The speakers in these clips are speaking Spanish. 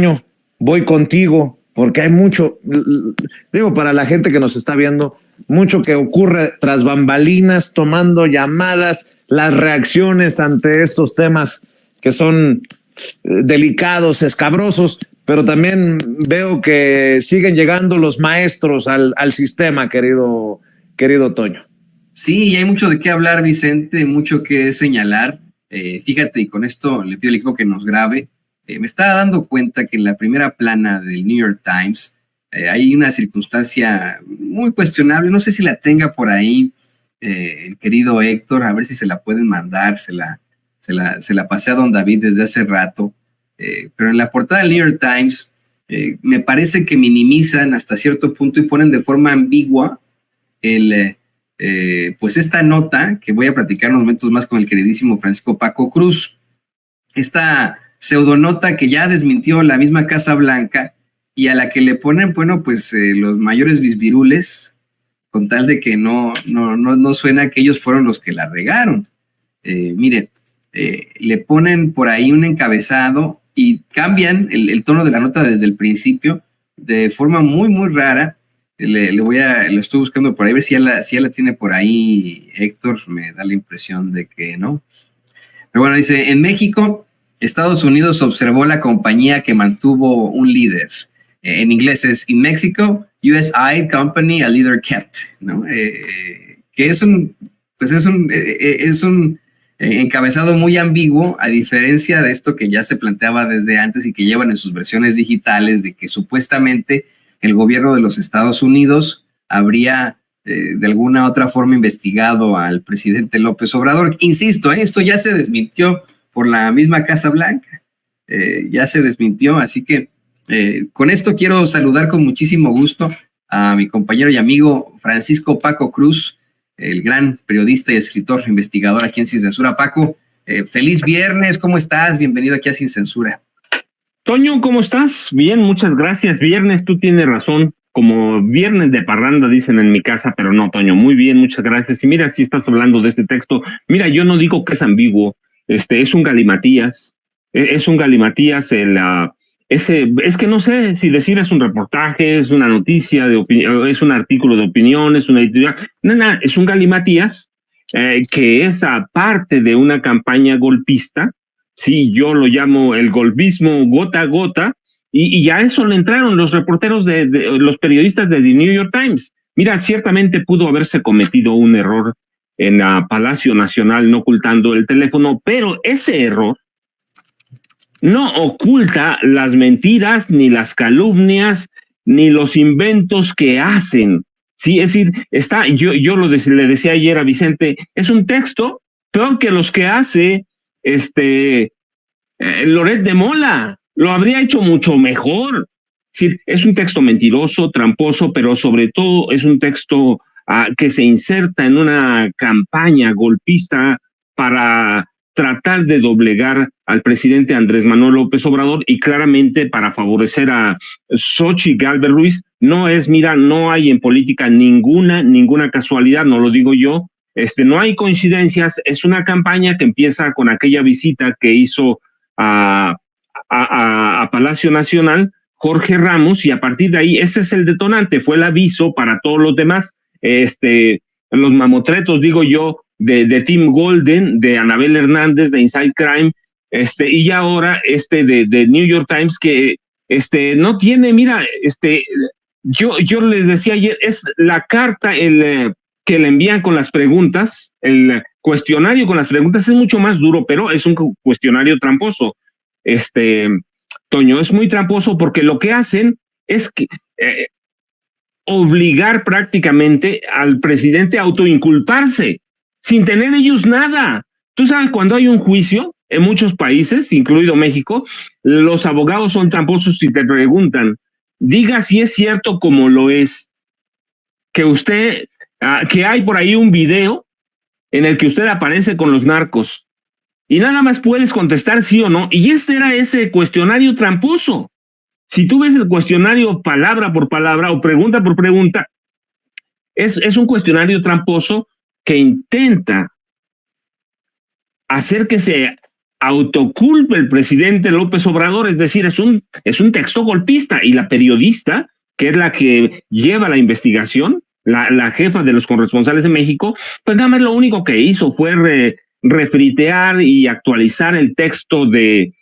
Toño, voy contigo, porque hay mucho, digo, para la gente que nos está viendo, mucho que ocurre tras bambalinas, tomando llamadas, las reacciones ante estos temas que son delicados, escabrosos, pero también veo que siguen llegando los maestros al sistema, querido Toño. Sí, y hay mucho de qué hablar, Vicente, mucho que señalar. Fíjate, y con esto le pido al equipo que nos grabe. Me estaba dando cuenta que en la primera plana del New York Times hay una circunstancia muy cuestionable. No sé si la tenga por ahí el querido Héctor, a ver si se la pueden mandar. Se la pasé a don David desde hace rato. Pero en la portada del New York Times me parece que minimizan hasta cierto punto y ponen de forma ambigua pues esta nota que voy a platicar en unos momentos más con el queridísimo Francisco Paco Cruz. Esta pseudonota que ya desmintió la misma Casa Blanca y a la que le ponen, bueno, pues los mayores bisbirules con tal de que no suena que ellos fueron los que la regaron. Mire, le ponen por ahí un encabezado y cambian el tono de la nota desde el principio de forma muy, muy rara. Lo estoy buscando por ahí, a ver si ya la tiene por ahí Héctor, me da la impresión de que no. Pero bueno, dice, en México, Estados Unidos observó la compañía que mantuvo un líder. En inglés es, in Mexico, US eyed company a leader kept, ¿no? Que es un encabezado muy ambiguo, a diferencia de esto que ya se planteaba desde antes y que llevan en sus versiones digitales, de que supuestamente el gobierno de los Estados Unidos habría de alguna otra forma investigado al presidente López Obrador. Insisto, esto ya se desmintió por la misma Casa Blanca, ya se desmintió, así que con esto quiero saludar con muchísimo gusto a mi compañero y amigo Francisco Paco Cruz, el gran periodista y escritor investigador aquí en Sin Censura. Paco, feliz viernes, ¿cómo estás? Bienvenido aquí a Sin Censura. Toño, ¿cómo estás? Bien, muchas gracias. Viernes, tú tienes razón. Como viernes de parranda dicen en mi casa, pero no, Toño, muy bien, muchas gracias. Y mira, si estás hablando de este texto, mira, yo no digo que es ambiguo, es un galimatías, es que no sé si decir es un reportaje, es una noticia de opinión, es un artículo de opinión, es una editorial, nada, es un galimatías que es aparte de una campaña golpista. Sí, yo lo llamo el golpismo gota a gota, y ya eso le entraron los reporteros los periodistas de The New York Times. Mira, ciertamente pudo haberse cometido un error en Palacio Nacional no ocultando el teléfono, pero ese error no oculta las mentiras, ni las calumnias, ni los inventos que hacen. Sí, es decir, yo le decía ayer a Vicente, es un texto peor que los que hace Loret de Mola, lo habría hecho mucho mejor. Sí, es un texto mentiroso, tramposo, pero sobre todo es un texto que se inserta en una campaña golpista para tratar de doblegar al presidente Andrés Manuel López Obrador y claramente para favorecer a Xochitl Gálvez Ruiz. No hay en política ninguna casualidad, no lo digo yo. No hay coincidencias, es una campaña que empieza con aquella visita que hizo a Palacio Nacional Jorge Ramos, y a partir de ahí ese es el detonante, fue el aviso para todos los demás, los mamotretos, digo yo, de Tim Golden, de Anabel Hernández, de Inside Crime, y ahora de New York Times, que no tiene, mira, yo les decía ayer, es la carta, que le envían con las preguntas, el cuestionario con las preguntas es mucho más duro, pero es un cuestionario tramposo. Toño, es muy tramposo porque lo que hacen es que obligar prácticamente al presidente a autoinculparse sin tener ellos nada. Tú sabes, cuando hay un juicio en muchos países, incluido México, los abogados son tramposos y te preguntan, diga si es cierto como lo es, que hay por ahí un video en el que usted aparece con los narcos y nada más puedes contestar sí o no, y era ese cuestionario tramposo. Si tú ves el cuestionario palabra por palabra o pregunta por pregunta, es un cuestionario tramposo que intenta hacer que se autoculpa el presidente López Obrador, es decir, es un texto golpista, y la periodista, que es la que lleva la investigación, la jefa de los corresponsales de México, pues nada más lo único que hizo fue refritear y actualizar el texto de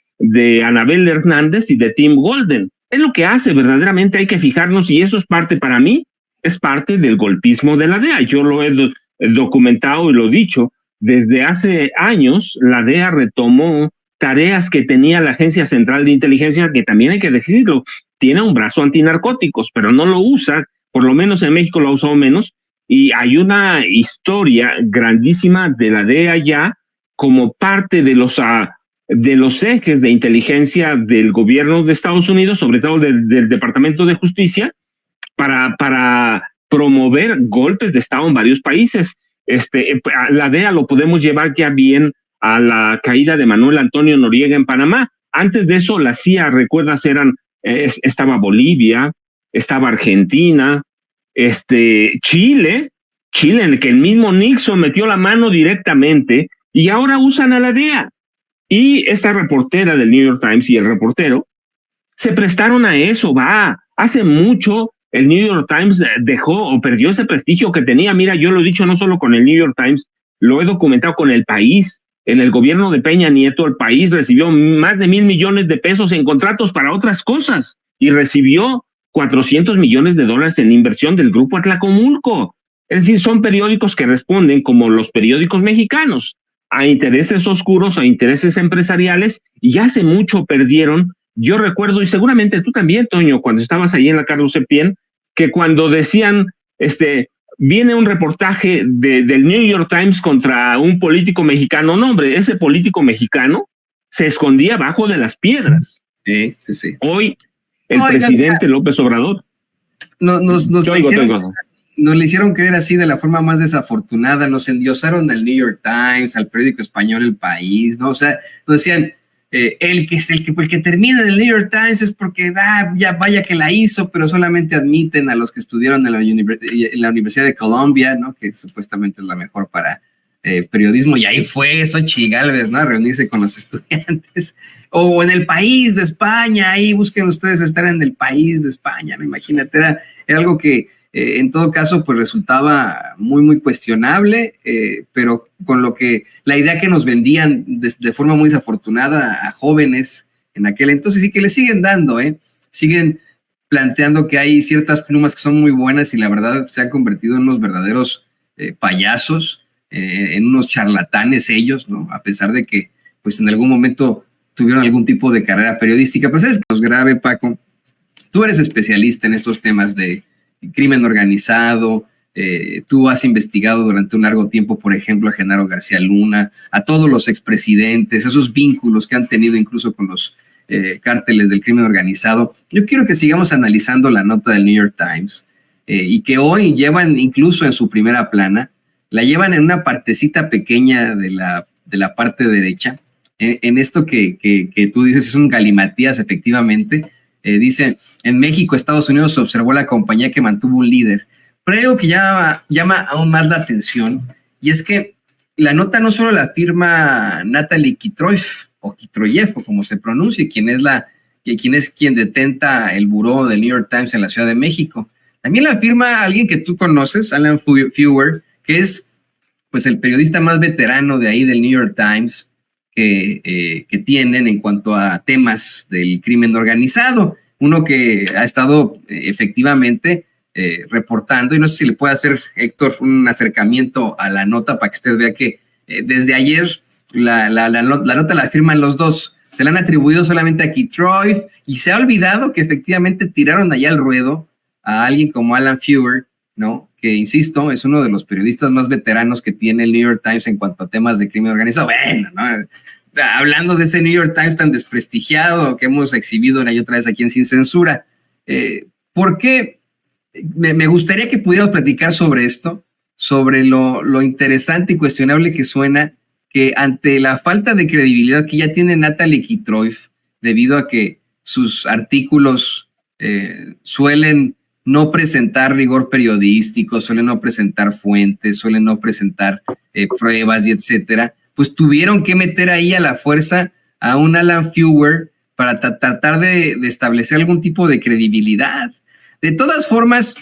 Anabel Hernández y de Tim Golden. Es lo que hace, verdaderamente hay que fijarnos, y eso es parte, para mí, es parte del golpismo de la DEA. Yo lo he documentado y lo he dicho. Desde hace años, la DEA retomó tareas que tenía la Agencia Central de Inteligencia, que también hay que decirlo, tiene un brazo antinarcóticos, pero no lo usa, por lo menos en México lo ha usado menos, y hay una historia grandísima de la DEA ya como parte de los ejes de inteligencia del gobierno de Estados Unidos, sobre todo del Departamento de Justicia, para promover golpes de Estado en varios países. La DEA lo podemos llevar ya bien a la caída de Manuel Antonio Noriega en Panamá. Antes de eso, la CIA, recuerdas, estaba Bolivia, estaba Argentina, Chile, en el que el mismo Nixon metió la mano directamente, y ahora usan a la DEA. Y esta reportera del New York Times y el reportero se prestaron a eso. Hace mucho el New York Times dejó o perdió ese prestigio que tenía. Mira, yo lo he dicho no solo con el New York Times, lo he documentado con El País. En el gobierno de Peña Nieto, El País recibió más de 1,000 millones de pesos en contratos para otras cosas, y recibió 400 millones de dólares en inversión del Grupo Atlacomulco. Es decir, son periódicos que responden, como los periódicos mexicanos, a intereses oscuros, a intereses empresariales, y ya hace mucho perdieron. Yo recuerdo, y seguramente tú también, Toño, cuando estabas ahí en la Carlos Septién, que cuando decían, viene un reportaje del New York Times contra un político mexicano, no, hombre, ese político mexicano se escondía bajo de las piedras. Sí. Hoy, el presidente López Obrador. Nos le hicieron creer así de la forma más desafortunada, nos endiosaron al New York Times, al periódico español El País, ¿no? O sea, nos decían, el que termina en el New York Times es porque ya vaya que la hizo, pero solamente admiten a los que estudiaron en la Universidad de Columbia, ¿no? Que supuestamente es la mejor para periodismo, y ahí fue Xochitl Gálvez, ¿no? A reunirse con los estudiantes. O en El País de España, ahí busquen ustedes estar en El País de España, ¿no? Imagínate, era algo que en todo caso pues resultaba muy, muy cuestionable, pero con lo que la idea que nos vendían de forma muy desafortunada a jóvenes en aquel entonces, y que le siguen dando, siguen planteando que hay ciertas plumas que son muy buenas y la verdad se han convertido en unos verdaderos payasos, en unos charlatanes ellos, ¿no? A pesar de que pues en algún momento tuvieron algún tipo de carrera periodística. Pero ¿sabes qué nos grave, Paco? Tú eres especialista en estos temas de crimen organizado, tú has investigado durante un largo tiempo, por ejemplo, a Genaro García Luna, a todos los expresidentes, esos vínculos que han tenido incluso con los cárteles del crimen organizado. Yo quiero que sigamos analizando la nota del New York Times y que hoy llevan incluso en su primera plana, la llevan en una partecita pequeña de la parte derecha, en esto que tú dices es un galimatías, efectivamente. Dice, en México, Estados Unidos, se observó la compañía que mantuvo un líder. Pero hay algo que llama aún más la atención, y es que la nota no solo la firma Natalie Kitroyev, o Kitroyev, o como se pronuncie, quien es quien detenta el buró del New York Times en la Ciudad de México. También la firma alguien que tú conoces, Alan Feuer, que es pues el periodista más veterano de ahí del New York Times que tienen en cuanto a temas del crimen organizado. Uno que ha estado efectivamente reportando, y no sé si le puede hacer, Héctor, un acercamiento a la nota para que usted vea que desde ayer la nota la firman los dos. Se la han atribuido solamente a Kitroyev y se ha olvidado que efectivamente tiraron allá al ruedo a alguien como Alan Feuer, ¿no? Que, insisto, es uno de los periodistas más veteranos que tiene el New York Times en cuanto a temas de crimen organizado. Bueno, ¿no? Hablando de ese New York Times tan desprestigiado que hemos exhibido una y otra vez aquí en Sin Censura, ¿por qué? Me gustaría que pudiéramos platicar sobre esto, sobre lo interesante y cuestionable que suena que ante la falta de credibilidad que ya tiene Natalie Kitroyev, debido a que sus artículos suelen no presentar rigor periodístico, suelen no presentar fuentes, suelen no presentar pruebas y etcétera, pues tuvieron que meter ahí a la fuerza a un Alan Feuer para tratar de establecer algún tipo de credibilidad. De todas formas,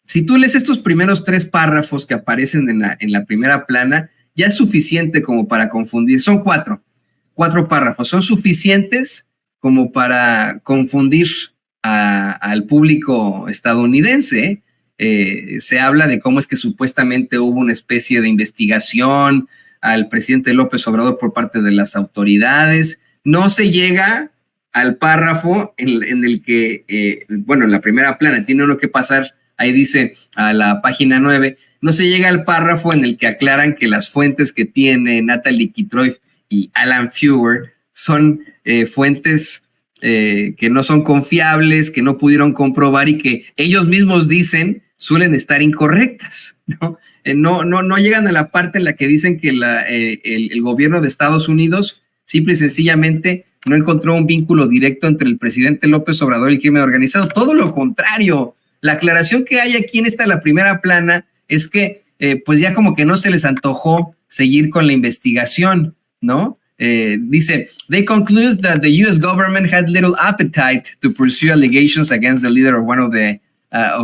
si tú lees estos primeros 3 párrafos que aparecen en la primera plana, ya es suficiente como para confundir. Son 4 párrafos, son suficientes como para confundir al público estadounidense. Se habla de cómo es que supuestamente hubo una especie de investigación al presidente López Obrador por parte de las autoridades. No se llega al párrafo en el que, en la primera plana tiene uno que pasar, ahí dice a la página 9, no se llega al párrafo en el que aclaran que las fuentes que tiene Natalie Kitroeff y Alan Feuer son fuentes que no son confiables, que no pudieron comprobar y que ellos mismos dicen suelen estar incorrectas, ¿no? No llegan a la parte en la que dicen que el gobierno de Estados Unidos simple y sencillamente no encontró un vínculo directo entre el presidente López Obrador y el crimen organizado. Todo lo contrario. La aclaración que hay aquí en la primera plana es que pues ya como que no se les antojó seguir con la investigación, ¿no? Dice, they conclude that the U.S. government had little appetite to pursue allegations against the leader of one of the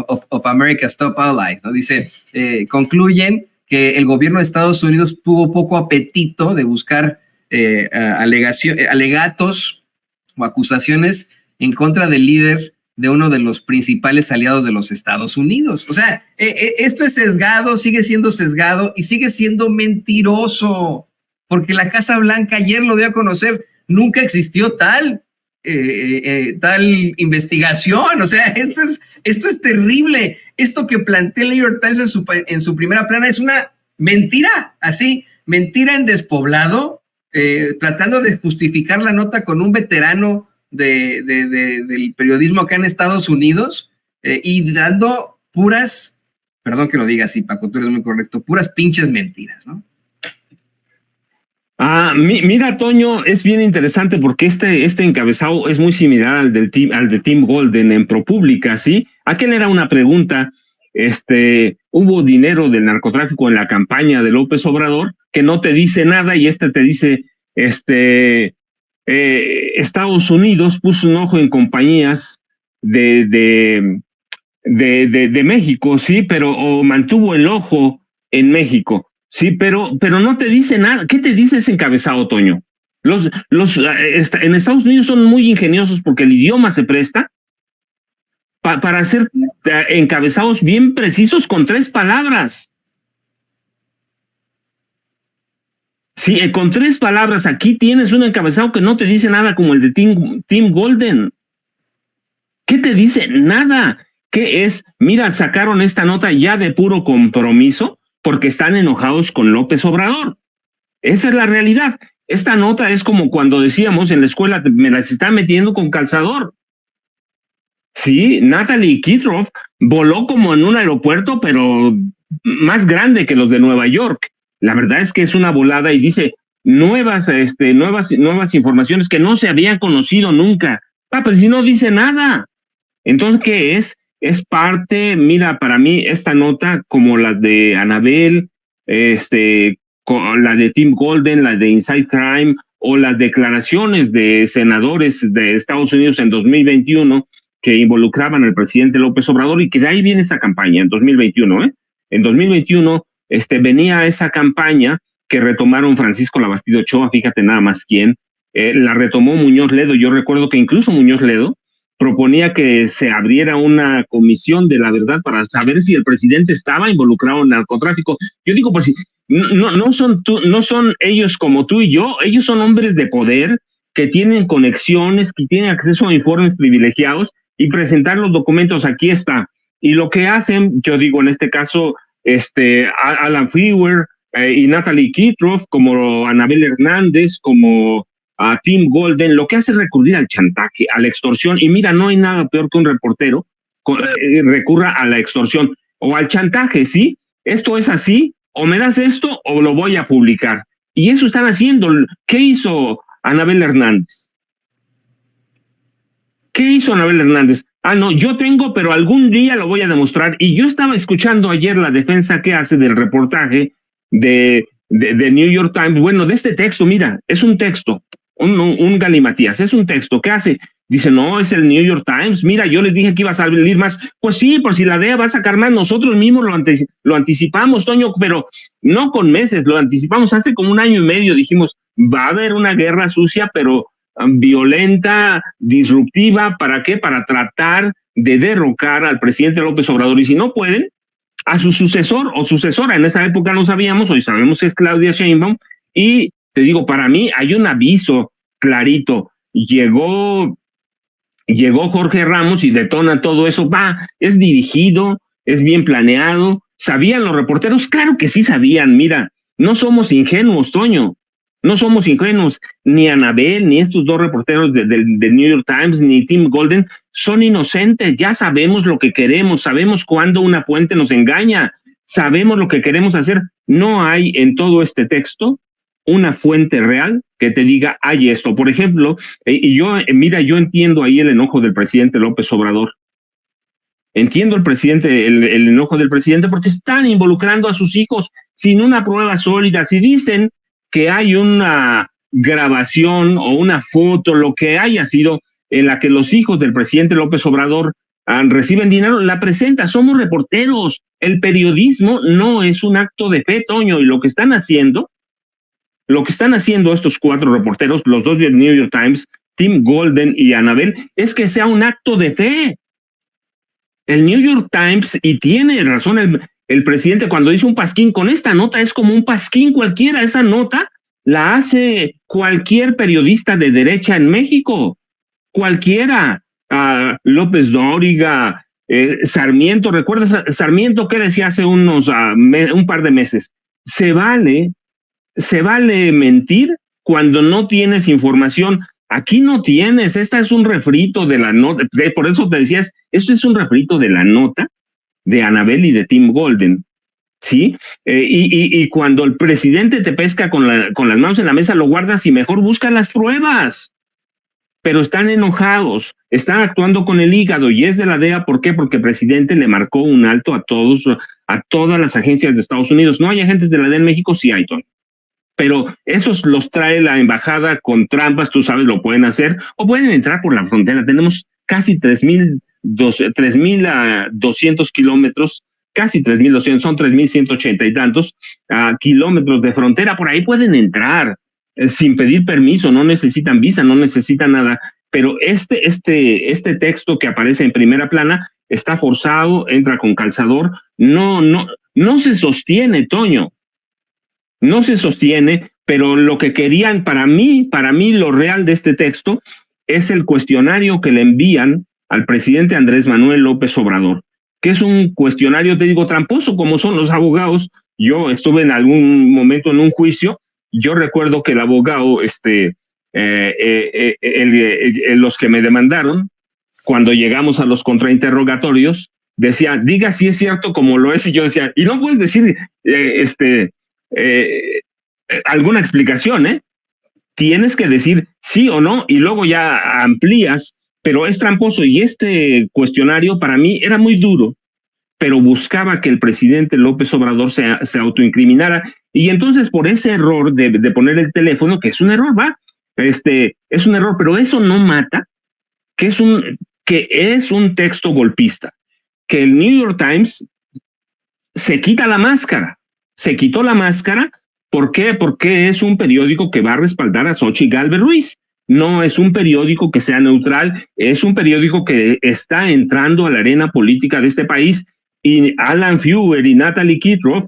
of America's top allies, ¿no? Dice, concluyen que el gobierno de Estados Unidos tuvo poco apetito de buscar alegatos o acusaciones en contra del líder de uno de los principales aliados de los Estados Unidos. O sea, esto es sesgado, sigue siendo sesgado y sigue siendo mentiroso, porque la Casa Blanca ayer lo dio a conocer, nunca existió tal investigación. O sea, esto es terrible. Esto que plantea el New York Times en su primera plana es una mentira, así, mentira en despoblado, tratando de justificar la nota con un veterano del periodismo acá en Estados Unidos, y dando puras, perdón que lo diga así, Paco, tú eres muy correcto, puras pinches mentiras, ¿no? Mira, Toño, es bien interesante porque este encabezado es muy similar al de Tim Golden en ProPublica, ¿sí? Aquel era una pregunta, hubo dinero del narcotráfico en la campaña de López Obrador, que no te dice nada, y te dice, Estados Unidos puso un ojo en compañías de México, sí, pero mantuvo el ojo en México. Sí, pero no te dice nada. ¿Qué te dice ese encabezado, Toño? En Estados Unidos son muy ingeniosos porque el idioma se presta para hacer encabezados bien precisos con 3 palabras. Sí, con 3 palabras. Aquí tienes un encabezado que no te dice nada, como el de Tim Golden. ¿Qué te dice? Nada. ¿Qué es? Mira, sacaron esta nota ya de puro compromiso, porque están enojados con López Obrador. Esa es la realidad. Esta nota es como cuando decíamos en la escuela, me las está metiendo con calzador. Sí, Natalie Kitroeff voló como en un aeropuerto, pero más grande que los de Nueva York. La verdad es que es una volada y dice nuevas informaciones que no se habían conocido nunca. Pero si no dice nada. Entonces, ¿qué es? Es parte, mira, para mí esta nota, como la de Anabel, la de Tim Golden, la de Inside Crime, o las declaraciones de senadores de Estados Unidos en 2021 que involucraban al presidente López Obrador, y que de ahí viene esa campaña en 2021, En 2021 venía esa campaña que retomaron Francisco Labastida Ochoa, fíjate nada más quién, la retomó Muñoz Ledo. Yo recuerdo que incluso Muñoz Ledo proponía que se abriera una comisión de la verdad para saber si el presidente estaba involucrado en narcotráfico. Yo digo, pues no son ellos como tú y yo, ellos son hombres de poder que tienen conexiones, que tienen acceso a informes privilegiados, y presentar los documentos, aquí está. Y lo que hacen, yo digo en este caso, Alan Feuer y Natalie Kitroeff, como Anabel Hernández, como a Tim Golden, lo que hace es recurrir al chantaje, a la extorsión. Y mira, no hay nada peor que un reportero recurra a la extorsión o al chantaje, ¿sí? Esto es así, o me das esto o lo voy a publicar. Y eso están haciendo. ¿Qué hizo Anabel Hernández? ¿Qué hizo Anabel Hernández? No, yo tengo, pero algún día lo voy a demostrar. Y yo estaba escuchando ayer la defensa que hace del reportaje de de New York Times, bueno, de este texto, mira, es un texto, un galimatías, es un texto, ¿qué hace? Dice, no, es el New York Times, mira, yo les dije que iba a salir más, pues sí, por si la DEA va a sacar más, nosotros mismos lo anticipamos, Toño, pero no con meses, lo anticipamos hace como 1 año y medio, dijimos, va a haber una guerra sucia, pero violenta, disruptiva, ¿para qué? Para tratar de derrocar al presidente López Obrador, y si no pueden, a su sucesor o sucesora, en esa época no sabíamos, hoy sabemos que es Claudia Sheinbaum, y te digo, para mí hay un aviso clarito, llegó Jorge Ramos y detona todo eso, es dirigido, es bien planeado, ¿sabían los reporteros? Claro que sí sabían, mira, no somos ingenuos, Toño, no somos ingenuos, ni Anabel, ni estos 2 reporteros de New York Times, ni Tim Golden, son inocentes, ya sabemos lo que queremos, sabemos cuándo una fuente nos engaña, sabemos lo que queremos hacer, no hay en todo este texto una fuente real que te diga, hay esto. Por ejemplo, yo entiendo ahí el enojo del presidente López Obrador. Entiendo el enojo del presidente porque están involucrando a sus hijos sin una prueba sólida. Si dicen que hay una grabación o una foto, lo que haya sido, en la que los hijos del presidente López Obrador reciben dinero, la presenta. Somos reporteros. El periodismo no es un acto de fe, Toño, y lo que están haciendo estos 4 reporteros, los 2 del New York Times, Tim Golden y Anabel, es que sea un acto de fe. El New York Times, y tiene razón el presidente cuando dice un pasquín, con esta nota es como un pasquín cualquiera, esa nota la hace cualquier periodista de derecha en México, cualquiera, López Dóriga, Sarmiento, ¿recuerdas Sarmiento qué decía hace un par de meses? Se vale mentir cuando no tienes información. Aquí no tienes, esta es un refrito de la nota, por eso te decías, esto es un refrito de la nota de Anabel y de Tim Golden, ¿sí? Y cuando el presidente te pesca con las manos en la mesa, lo guardas y mejor busca las pruebas. Pero están enojados, están actuando con el hígado, y es de la DEA. ¿Por qué? Porque el presidente le marcó un alto a todas las agencias de Estados Unidos. ¿No hay agentes de la DEA en México? Sí hay, Tony. Pero esos los trae la embajada con trampas, tú sabes, lo pueden hacer, o pueden entrar por la frontera. Tenemos casi 3,200 kilómetros, casi 3,200, son 3,180 y tantos kilómetros de frontera, por ahí pueden entrar sin pedir permiso, no necesitan visa, no necesitan nada, pero este texto que aparece en primera plana está forzado, entra con calzador, no se sostiene, Toño. No se sostiene, pero lo que querían, para mí lo real de este texto es el cuestionario que le envían al presidente Andrés Manuel López Obrador, que es un cuestionario, te digo, tramposo, como son los abogados. Yo estuve en algún momento en un juicio, yo recuerdo que el abogado, los que me demandaron, cuando llegamos a los contrainterrogatorios, decía, diga si es cierto como lo es, y yo decía, y no puedes decir, alguna explicación, tienes que decir sí o no y luego ya amplías, pero es tramposo. Y este cuestionario para mí era muy duro, pero buscaba que el presidente López Obrador se autoincriminara, y entonces por ese error de poner el teléfono, que es un error, es un error, pero eso no mata que es un texto golpista, que el New York Times se quita la máscara. Se quitó la máscara. ¿Por qué? Porque es un periódico que va a respaldar a Xochitl Gálvez Ruiz. No es un periódico que sea neutral, es un periódico que está entrando a la arena política de este país, y Alan Feuer y Natalie Kitroff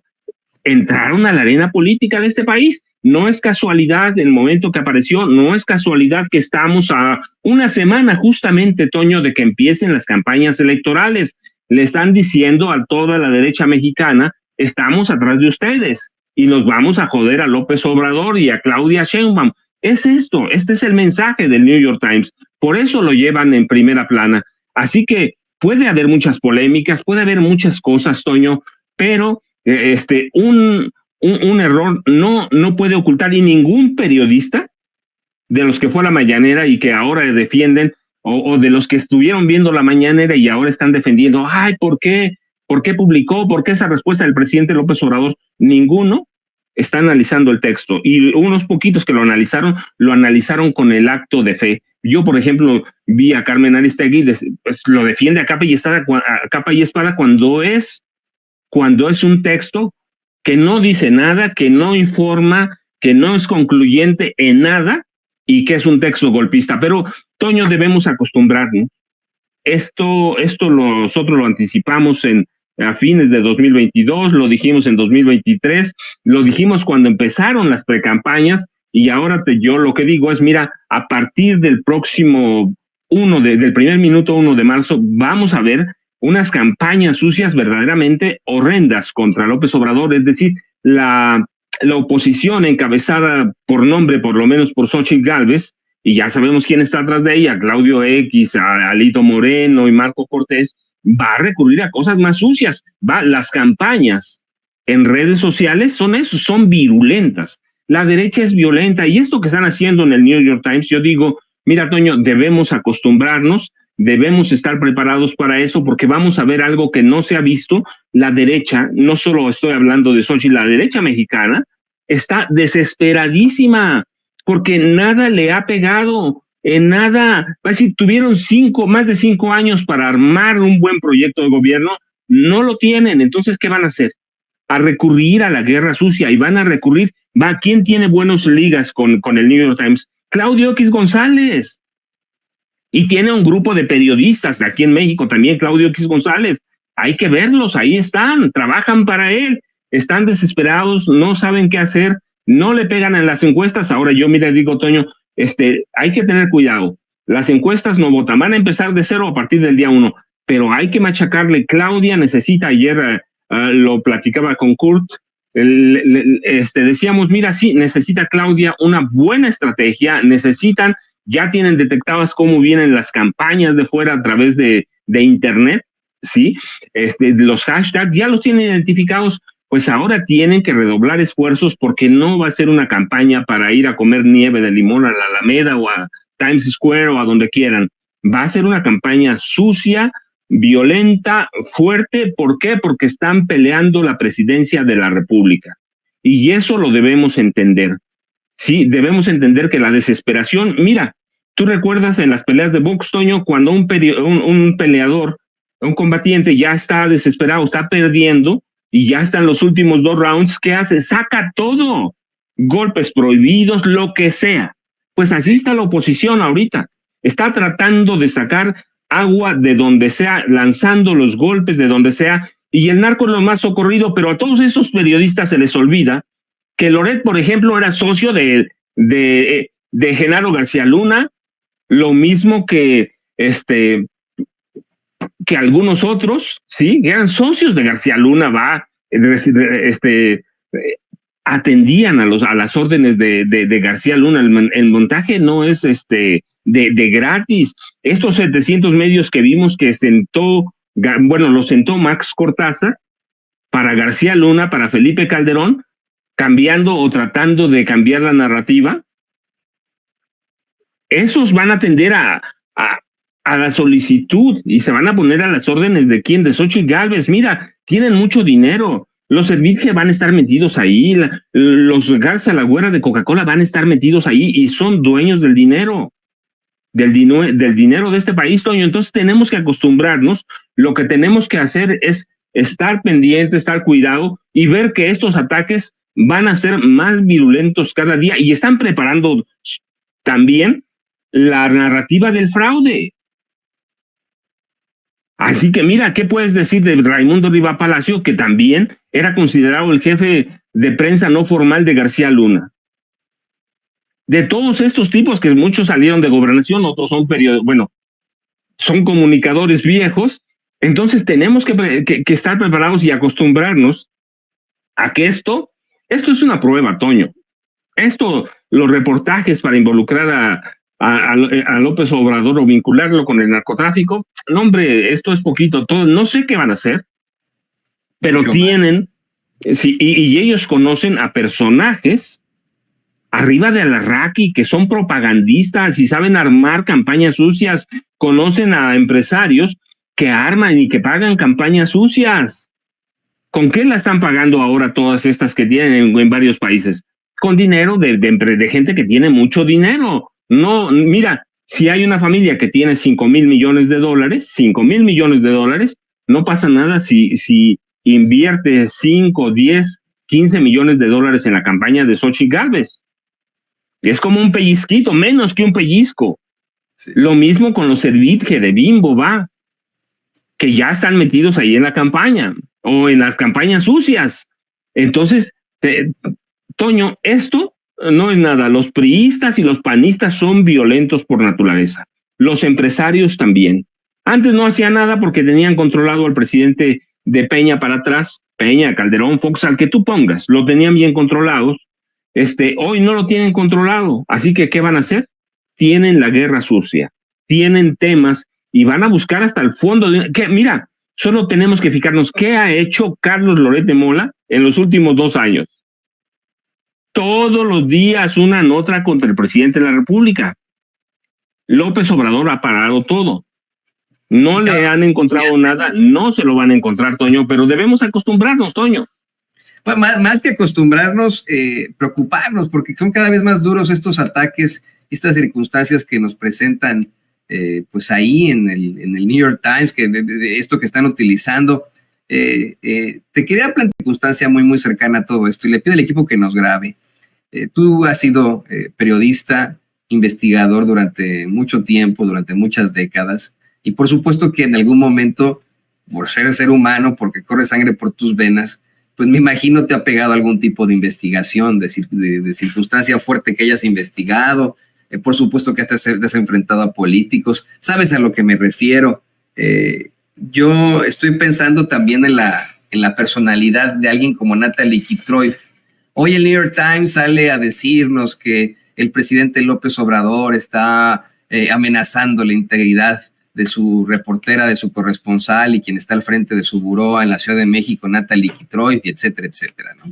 entraron a la arena política de este país. No es casualidad el momento que apareció, no es casualidad que estamos a una semana justamente, Toño, de que empiecen las campañas electorales. Le están diciendo a toda la derecha mexicana, estamos atrás de ustedes y nos vamos a joder a López Obrador y a Claudia Sheinbaum. Es esto, este es el mensaje del New York Times, por eso lo llevan en primera plana. Así que puede haber muchas polémicas, puede haber muchas cosas, Toño, pero un error no puede ocultar, y ningún periodista de los que fue a la mañanera y que ahora defienden, o de los que estuvieron viendo la mañanera y ahora están defendiendo, ay, ¿por qué publicó? ¿Por qué esa respuesta del presidente López Obrador? Ninguno está analizando el texto, y unos poquitos que lo analizaron con el acto de fe. Yo, por ejemplo, vi a Carmen Aristegui, pues lo defiende a capa y espada cuando es un texto que no dice nada, que no informa, que no es concluyente en nada y que es un texto golpista. Pero, Toño, debemos acostumbrarnos. Esto nosotros lo anticipamos a fines de 2022, lo dijimos en 2023, lo dijimos cuando empezaron las precampañas, y ahora yo lo que digo es, mira, a partir del próximo del primer minuto 1 de marzo, vamos a ver unas campañas sucias verdaderamente horrendas contra López Obrador, es decir, la oposición encabezada por nombre, por lo menos por Xóchitl Gálvez, y ya sabemos quién está atrás de ella, Claudio X, Alito Moreno y Marco Cortés, va a recurrir a cosas más sucias. Las campañas en redes sociales son virulentas. La derecha es violenta, y esto que están haciendo en el New York Times, yo digo, mira, Toño, debemos acostumbrarnos, debemos estar preparados para eso, porque vamos a ver algo que no se ha visto. La derecha, no solo estoy hablando de Xochitl, la derecha mexicana está desesperadísima, porque nada le ha pegado, en nada. Va a decir, tuvieron más de 5 años para armar un buen proyecto de gobierno, no lo tienen. Entonces, ¿qué van a hacer? A recurrir a la guerra sucia, y van a recurrir. ¿Quién tiene buenas ligas con el New York Times? Claudio X González. Y tiene un grupo de periodistas de aquí en México también, Claudio X González. Hay que verlos, ahí están, trabajan para él, están desesperados, no saben qué hacer, no le pegan en las encuestas. Ahora yo, mira, digo, Toño, hay que tener cuidado. Las encuestas no votan, van a empezar de cero a partir del día 1, pero hay que machacarle. Claudia necesita, ayer lo platicaba con Kurt, decíamos, mira, sí, necesita Claudia una buena estrategia, ya tienen detectadas cómo vienen las campañas de fuera a través de internet, ¿sí? Los hashtags ya los tienen identificados. Pues ahora tienen que redoblar esfuerzos, porque no va a ser una campaña para ir a comer nieve de limón a la Alameda o a Times Square o a donde quieran. Va a ser una campaña sucia, violenta, fuerte. ¿Por qué? Porque están peleando la presidencia de la República. Y eso lo debemos entender. Sí, debemos entender que la desesperación, mira, tú recuerdas en las peleas de box, Toño, cuando un peleador, un combatiente ya está desesperado, está perdiendo, y ya están los últimos 2 rounds, ¿qué hace? Saca todo, golpes prohibidos, lo que sea. Pues así está la oposición ahorita, está tratando de sacar agua de donde sea, lanzando los golpes de donde sea, y el narco es lo más socorrido. Pero a todos esos periodistas se les olvida que Loret, por ejemplo, era socio de Genaro García Luna, lo mismo que algunos otros, sí, eran socios de García Luna, atendían a las órdenes de García Luna. El montaje no es de gratis. Estos 700 medios que vimos que los sentó Max Cortázar para García Luna, para Felipe Calderón, cambiando o tratando de cambiar la narrativa. Esos van a atender a la solicitud y se van a poner a las órdenes de quién, de Xóchitl Gálvez. Mira, tienen mucho dinero. Los Servitje van a estar metidos ahí, los Garza Lagüera de Coca-Cola van a estar metidos ahí, y son dueños del dinero, del dinero de este país, Toño. Entonces tenemos que acostumbrarnos. Lo que tenemos que hacer es estar pendiente, estar cuidado y ver que estos ataques van a ser más virulentos cada día, y están preparando también la narrativa del fraude. Así que mira, ¿qué puedes decir de Raimundo Riva Palacio, que también era considerado el jefe de prensa no formal de García Luna? De todos estos tipos, que muchos salieron de Gobernación, otros son son comunicadores viejos. Entonces tenemos que estar preparados y acostumbrarnos a que esto es una prueba, Toño. Los reportajes para involucrar a López Obrador o vincularlo con el narcotráfico, no, hombre, esto es poquito, todo, no sé qué van a hacer, pero tienen, sí, y ellos conocen a personajes arriba de Alarraqui que son propagandistas y saben armar campañas sucias, conocen a empresarios que arman y que pagan campañas sucias. ¿Con qué la están pagando ahora todas estas que tienen en varios países? Con dinero de gente que tiene mucho dinero. No, mira, si hay una familia que tiene $5,000 millones, $5,000 millones, no pasa nada si invierte 5, 10, 15 millones de dólares en la campaña de Xochitl Gálvez. Es como un pellizquito, menos que un pellizco. Sí. Lo mismo con los Servitje de Bimbo, que ya están metidos ahí en la campaña o en las campañas sucias. Entonces, Toño, esto no es nada. Los priistas y los panistas son violentos por naturaleza. Los empresarios también. Antes no hacían nada porque tenían controlado al presidente de Peña para atrás, Peña, Calderón, Fox, al que tú pongas, lo tenían bien controlados. Hoy no lo tienen controlado. Así que, ¿qué van a hacer? Tienen la guerra sucia, tienen temas y van a buscar hasta el fondo. Mira, solo tenemos que fijarnos qué ha hecho Carlos Loret de Mola en los últimos 2 años. Todos los días una nota contra el presidente de la República. López Obrador ha parado todo. No le han encontrado nada, no se lo van a encontrar, Toño, pero debemos acostumbrarnos, Toño. Bueno, más que acostumbrarnos, preocuparnos, porque son cada vez más duros estos ataques, estas circunstancias que nos presentan pues ahí en el New York Times, que de esto que están utilizando. Te quería plantear una circunstancia muy, muy cercana a todo esto y le pido al equipo que nos grabe. Tú has sido periodista, investigador durante mucho tiempo, durante muchas décadas, y por supuesto que en algún momento, por ser humano, porque corre sangre por tus venas, pues me imagino te ha pegado algún tipo de investigación, de circunstancia fuerte que hayas investigado. Por supuesto que te has enfrentado a políticos. ¿Sabes a lo que me refiero? Yo estoy pensando también en la personalidad de alguien como Natalie Kitroev. Hoy el New York Times sale a decirnos que el presidente López Obrador está amenazando la integridad de su reportera, de su corresponsal y quien está al frente de su buró en la Ciudad de México, Natalie Kitroev, y etcétera, etcétera, ¿no?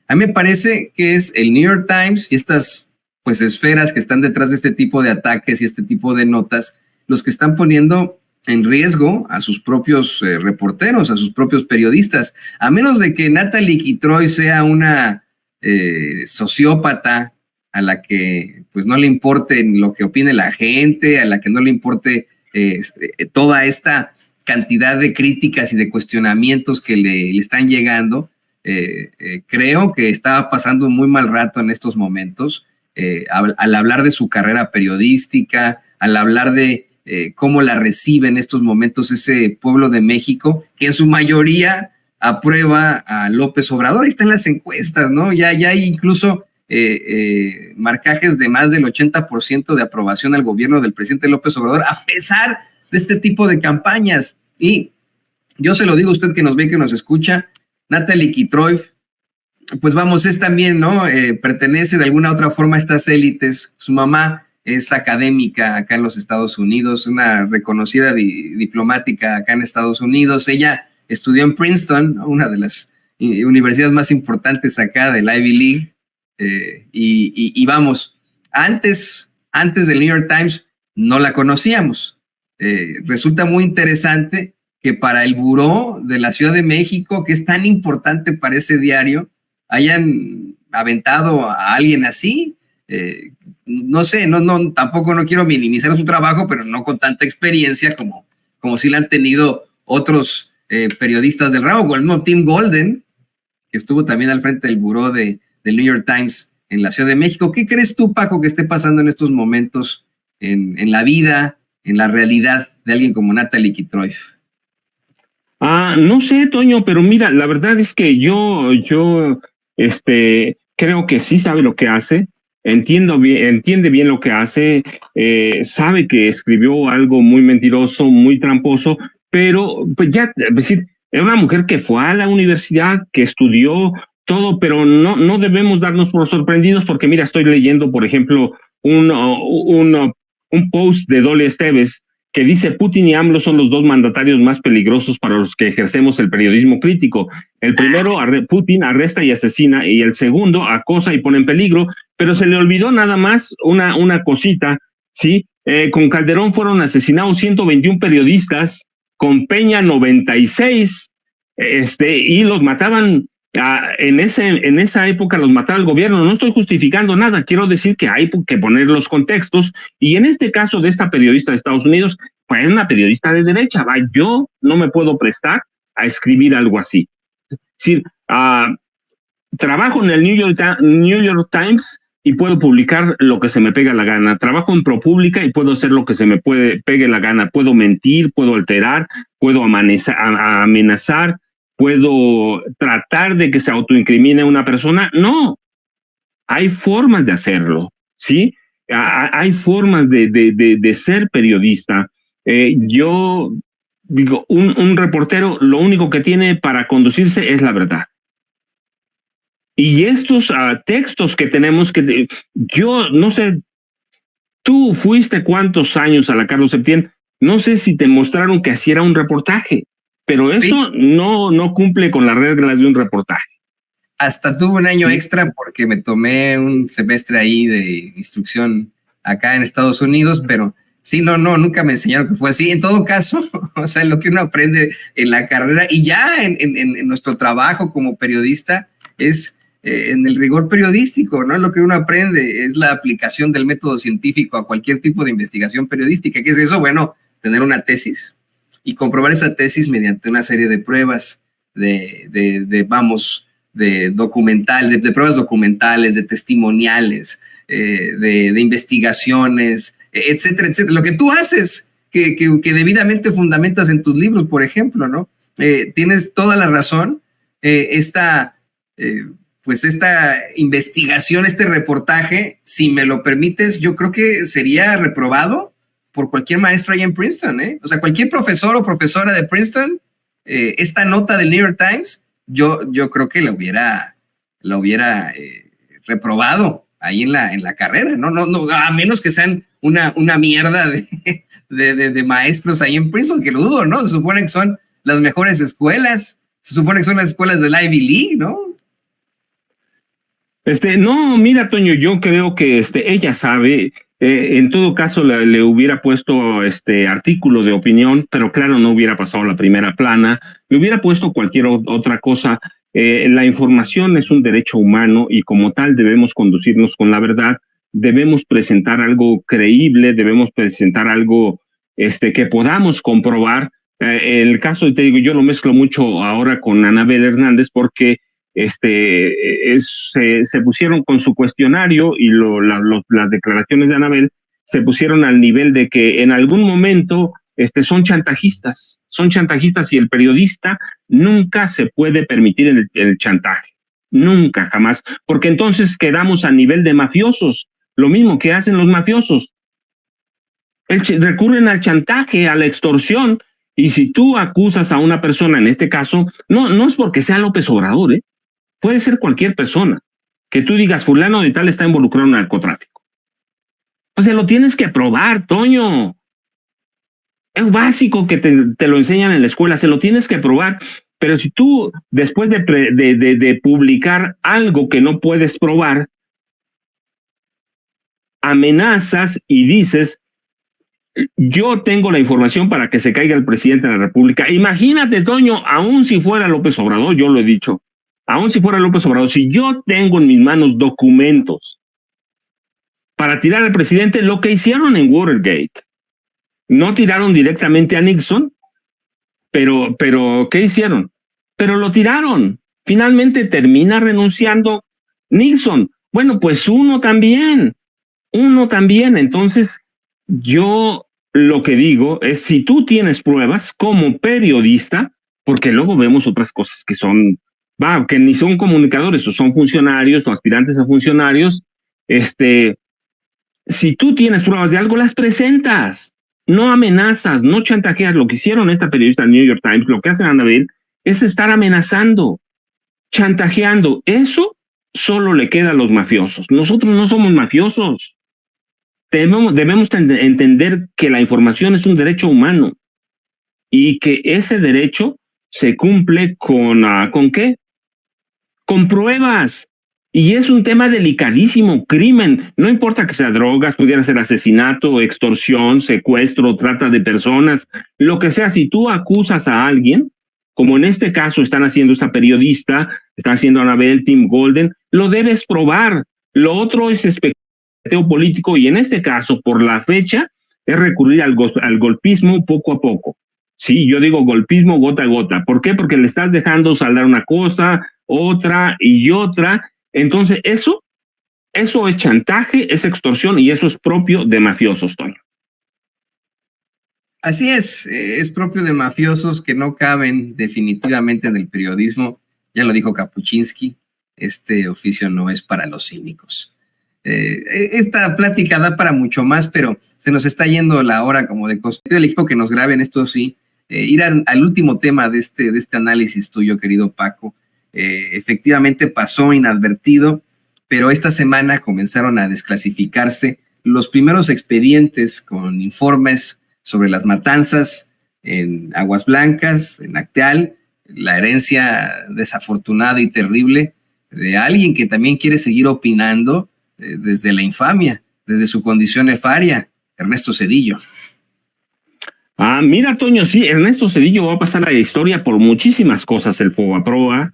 A mí me parece que es el New York Times y estas pues esferas que están detrás de este tipo de ataques y este tipo de notas, los que están poniendo en riesgo a sus propios reporteros, a sus propios periodistas, a menos de que Natalie Kitroev sea una sociópata a la que pues no le importe lo que opine la gente, a la que no le importe toda esta cantidad de críticas y de cuestionamientos que le están llegando. Creo que estaba pasando un muy mal rato en estos momentos, al hablar de su carrera periodística, al hablar de cómo la recibe en estos momentos ese pueblo de México, que en su mayoría aprueba a López Obrador. Ahí están las encuestas, ¿no? Ya hay incluso marcajes de más del 80% de aprobación al gobierno del presidente López Obrador, a pesar de este tipo de campañas. Y yo se lo digo a usted que nos ve, que nos escucha, Natalie Kitroev, pues vamos, es también, ¿no? Pertenece de alguna otra forma a estas élites. Su mamá es académica acá en los Estados Unidos, una reconocida diplomática acá en Estados Unidos. Ella estudió en Princeton, una de las universidades más importantes acá del Ivy League. Y vamos, antes del New York Times no la conocíamos. Resulta muy interesante que para el buró de la Ciudad de México, que es tan importante para ese diario, hayan aventado a alguien así. No sé, tampoco no quiero minimizar su trabajo, pero no con tanta experiencia como si la han tenido otros periodistas del ramo, como el mismo Tim Golden, que estuvo también al frente del buró del New York Times en la Ciudad de México. ¿Qué crees tú, Paco, que esté pasando en estos momentos en la vida, en la realidad de alguien como Natalie Kitroev? No sé, Toño, pero mira, la verdad es que yo creo que sí sabe lo que hace, entiende bien lo que hace, sabe que escribió algo muy mentiroso, muy tramposo, pero pues ya, es decir, es una mujer que fue a la universidad, que estudió todo, pero no debemos darnos por sorprendidos, porque mira, estoy leyendo, por ejemplo, un post de Dolly Esteves que dice: Putin y AMLO son los dos mandatarios más peligrosos para los que ejercemos el periodismo crítico. El primero, Putin, arresta y asesina, y el segundo, acosa y pone en peligro, pero se le olvidó nada más una cosita, ¿sí? Con Calderón fueron asesinados 121 periodistas, con Peña 96, y los mataban. En esa época los mataba el gobierno. No estoy justificando nada, quiero decir que hay que poner los contextos, y en este caso de esta periodista de Estados Unidos, pues es una periodista de derecha, yo no me puedo prestar a escribir algo así. Es decir, trabajo en el New York Times y puedo publicar lo que se me pega la gana. Trabajo en ProPublica y puedo hacer lo que se me pegue la gana. Puedo mentir, puedo alterar, puedo amenazar, puedo tratar de que se autoincrimine una persona. No, hay formas de hacerlo, ¿sí? Hay formas de ser periodista. Yo digo, un reportero lo único que tiene para conducirse es la verdad. Y estos textos que tenemos yo no sé, tú fuiste cuántos años a la Carlos Septién, no sé si te mostraron que así era un reportaje, pero eso sí, no cumple con las reglas de un reportaje. Hasta tuve un año extra porque me tomé un semestre ahí de instrucción acá en Estados Unidos, pero sí, nunca me enseñaron que fue así. En todo caso, o sea, lo que uno aprende en la carrera y ya en nuestro trabajo como periodista es en el rigor periodístico, ¿no? Lo que uno aprende es la aplicación del método científico a cualquier tipo de investigación periodística. ¿Qué es eso? Bueno, tener una tesis y comprobar esa tesis mediante una serie de pruebas, de pruebas documentales, de testimoniales, de investigaciones, etcétera, etcétera. Lo que tú haces, que debidamente fundamentas en tus libros, por ejemplo, ¿no? Tienes toda la razón. Esta investigación, este reportaje, si me lo permites, yo creo que sería reprobado por cualquier maestro allá en Princeton, ¿eh? O sea, cualquier profesor o profesora de Princeton, esta nota del New York Times, yo creo que la hubiera reprobado ahí en la carrera, no, a menos que sean una mierda de maestros ahí en Princeton, que lo dudo, ¿no? Se supone que son las mejores escuelas, se supone que son las escuelas del Ivy League, ¿no? No, mira, Toño, yo creo que ella sabe, en todo caso le hubiera puesto artículo de opinión, pero claro, no hubiera pasado la primera plana, le hubiera puesto cualquier otra cosa. La información es un derecho humano y como tal debemos conducirnos con la verdad, debemos presentar algo creíble, debemos presentar algo que podamos comprobar. El caso, te digo, yo lo mezclo mucho ahora con Anabel Hernández porque se pusieron con su cuestionario y las declaraciones de Anabel se pusieron al nivel de que en algún momento son chantajistas y el periodista nunca se puede permitir el chantaje, nunca, jamás, porque entonces quedamos a nivel de mafiosos, lo mismo que hacen los mafiosos, recurren al chantaje, a la extorsión, y si tú acusas a una persona, en este caso, no es porque sea López Obrador, puede ser cualquier persona, que tú digas fulano de tal está involucrado en narcotráfico. O sea, lo tienes que probar, Toño. Es básico que te lo enseñan en la escuela, se lo tienes que probar, pero si tú después de publicar algo que no puedes probar, amenazas y dices, yo tengo la información para que se caiga el presidente de la República. Imagínate, Toño, aún si fuera López Obrador, yo lo he dicho, aún si fuera López Obrador, si yo tengo en mis manos documentos para tirar al presidente, lo que hicieron en Watergate, no tiraron directamente a Nixon, pero ¿qué hicieron? Pero lo tiraron. Finalmente termina renunciando Nixon. Bueno, pues uno también. Entonces, yo lo que digo es, si tú tienes pruebas como periodista, porque luego vemos otras cosas que son, que ni son comunicadores, o son funcionarios, o aspirantes a funcionarios, si tú tienes pruebas de algo, las presentas. No amenazas, no chantajeas. Lo que hicieron esta periodista del New York Times, lo que hacen Anabel, es estar amenazando, chantajeando. Eso solo le queda a los mafiosos. Nosotros no somos mafiosos. Debemos entender que la información es un derecho humano y que ese derecho se cumple ¿con qué? Con pruebas. Y es un tema delicadísimo, crimen, no importa que sea drogas, pudiera ser asesinato, extorsión, secuestro, trata de personas, lo que sea. Si tú acusas a alguien como en este caso están haciendo esta periodista, está haciendo Anabel, Tim Golden, lo debes probar. Lo otro es espectáculo político y en este caso, por la fecha, es recurrir al golpismo poco a poco. Sí, yo digo golpismo gota a gota. ¿Por qué? Porque le estás dejando saldar una cosa, otra y otra. Entonces, eso es chantaje, es extorsión y eso es propio de mafiosos, Toño. Así es propio de mafiosos que no caben definitivamente en el periodismo. Ya lo dijo Kapuczynski, este oficio no es para los cínicos. Esta plática da para mucho más, pero se nos está yendo la hora como de costumbre. El equipo que nos graben esto sí. Ir al último tema de este análisis tuyo, querido Paco. Efectivamente pasó inadvertido, pero esta semana comenzaron a desclasificarse los primeros expedientes con informes sobre las matanzas en Aguas Blancas, en Acteal, la herencia desafortunada y terrible de alguien que también quiere seguir opinando desde la infamia, desde su condición nefaria, Ernesto Zedillo. Mira, Toño, sí, Ernesto Zedillo va a pasar a la historia por muchísimas cosas, el Fobaproa,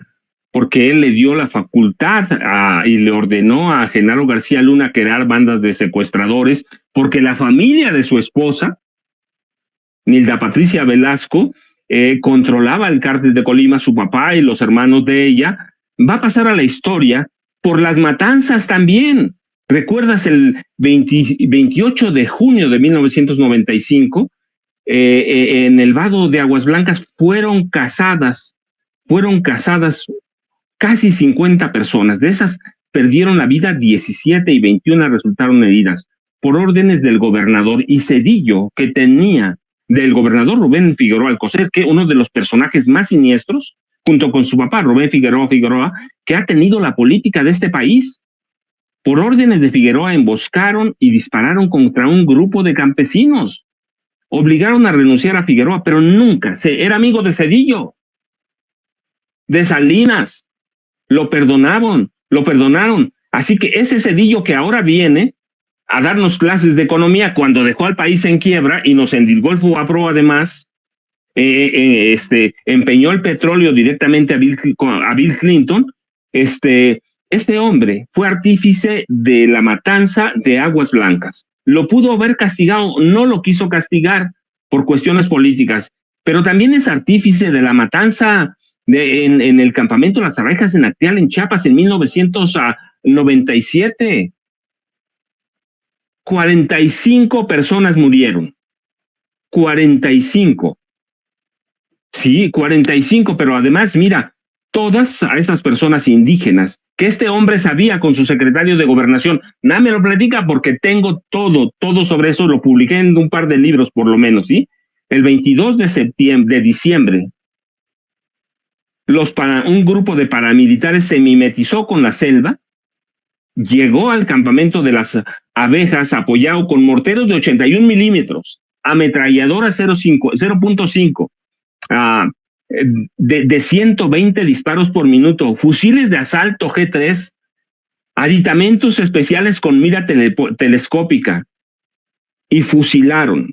porque él le dio la facultad y le ordenó a Genaro García Luna crear bandas de secuestradores, porque la familia de su esposa, Nilda Patricia Velasco, controlaba el cártel de Colima, su papá y los hermanos de ella. Va a pasar a la historia por las matanzas también. ¿Recuerdas el 28 de junio de 1995? En el vado de Aguas Blancas fueron cazadas casi 50 personas. De esas perdieron la vida 17 y 21 resultaron heridas por órdenes del gobernador. Y Zedillo, que tenía del gobernador Rubén Figueroa Alcocer, que uno de los personajes más siniestros, junto con su papá Rubén Figueroa, que ha tenido la política de este país. Por órdenes de Figueroa emboscaron y dispararon contra un grupo de campesinos. Obligaron a renunciar a Figueroa, pero nunca era amigo de Zedillo, de Salinas. Lo perdonaron. Así que ese Zedillo que ahora viene a darnos clases de economía cuando dejó al país en quiebra y nos endilgó el Fobaproa además, empeñó el petróleo directamente a Bill Clinton, este hombre fue artífice de la matanza de Aguas Blancas. Lo pudo haber castigado, no lo quiso castigar por cuestiones políticas, pero también es artífice de la matanza en el campamento Las Abejas en Acteal, en Chiapas, en 1997. 45 personas murieron. 45. Sí, 45, pero además, mira, todas a esas personas indígenas, que este hombre sabía con su secretario de Gobernación. Nada me lo platica porque tengo todo sobre eso, lo publiqué en un par de libros por lo menos, ¿sí? El 22 de diciembre, un grupo de paramilitares se mimetizó con la selva, llegó al campamento de Las Abejas apoyado con morteros de 81 milímetros, ametralladoras 0.5, de 120 disparos por minuto, fusiles de asalto G3, aditamentos especiales con mira telescópica, y fusilaron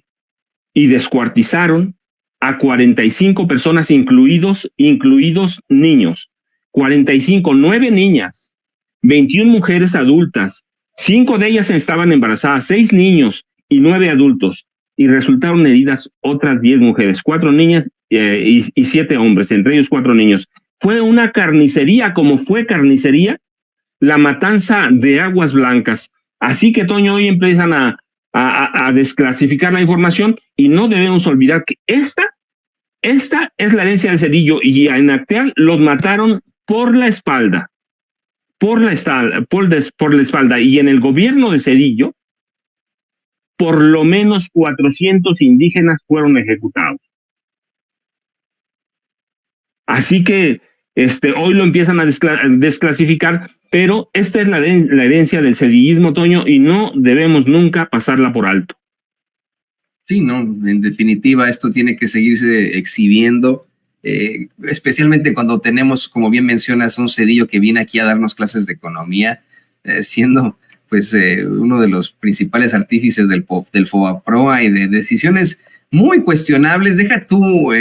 y descuartizaron a 45 personas, incluidos niños. 45, 9 niñas, 21 mujeres adultas, 5 de ellas estaban embarazadas, 6 niños y 9 adultos, y resultaron heridas otras 10 mujeres, 4 niñas y 7 hombres, entre ellos 4 niños. Fue una carnicería, como fue carnicería la matanza de Aguas Blancas. Así que, Toño, hoy empiezan a desclasificar la información y no debemos olvidar que esta es la herencia de Zedillo, y en Acteal los mataron por la espalda, y en el gobierno de Zedillo por lo menos 400 indígenas fueron ejecutados. Así que hoy lo empiezan a desclasificar, pero esta es la herencia del zedillismo, Toño, y no debemos nunca pasarla por alto. Sí, no, en definitiva esto tiene que seguirse exhibiendo, especialmente cuando tenemos, como bien mencionas, un Zedillo que viene aquí a darnos clases de economía, siendo pues uno de los principales artífices del Fobaproa y de decisiones muy cuestionables, deja tú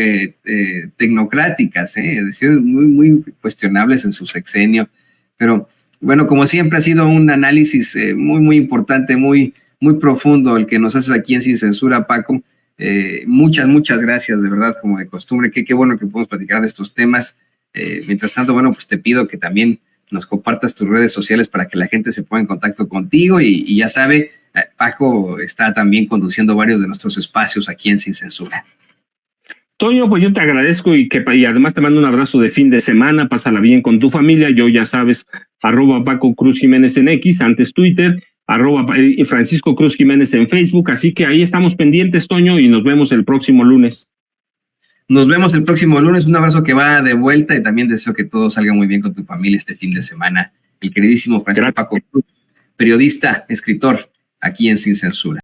tecnocráticas, decisiones muy, muy cuestionables en su sexenio, pero bueno, como siempre ha sido un análisis muy, muy importante, muy, muy profundo el que nos haces aquí en Sin Censura, Paco. Muchas gracias, de verdad, como de costumbre. Qué bueno que podemos platicar de estos temas. Mientras tanto, bueno, pues te pido que también nos compartas tus redes sociales para que la gente se ponga en contacto contigo y ya sabe, Paco está también conduciendo varios de nuestros espacios aquí en Sin Censura. Toño, pues yo te agradezco y además te mando un abrazo de fin de semana, pásala bien con tu familia. Yo ya sabes, @Paco Cruz Jiménez en X, antes Twitter, @Francisco Cruz Jiménez en Facebook, así que ahí estamos pendientes, Toño, y nos vemos el próximo lunes. Nos vemos el próximo lunes, un abrazo que va de vuelta y también deseo que todo salga muy bien con tu familia este fin de semana. El queridísimo Francisco Paco Cruz, periodista, escritor, aquí en Sin Censura.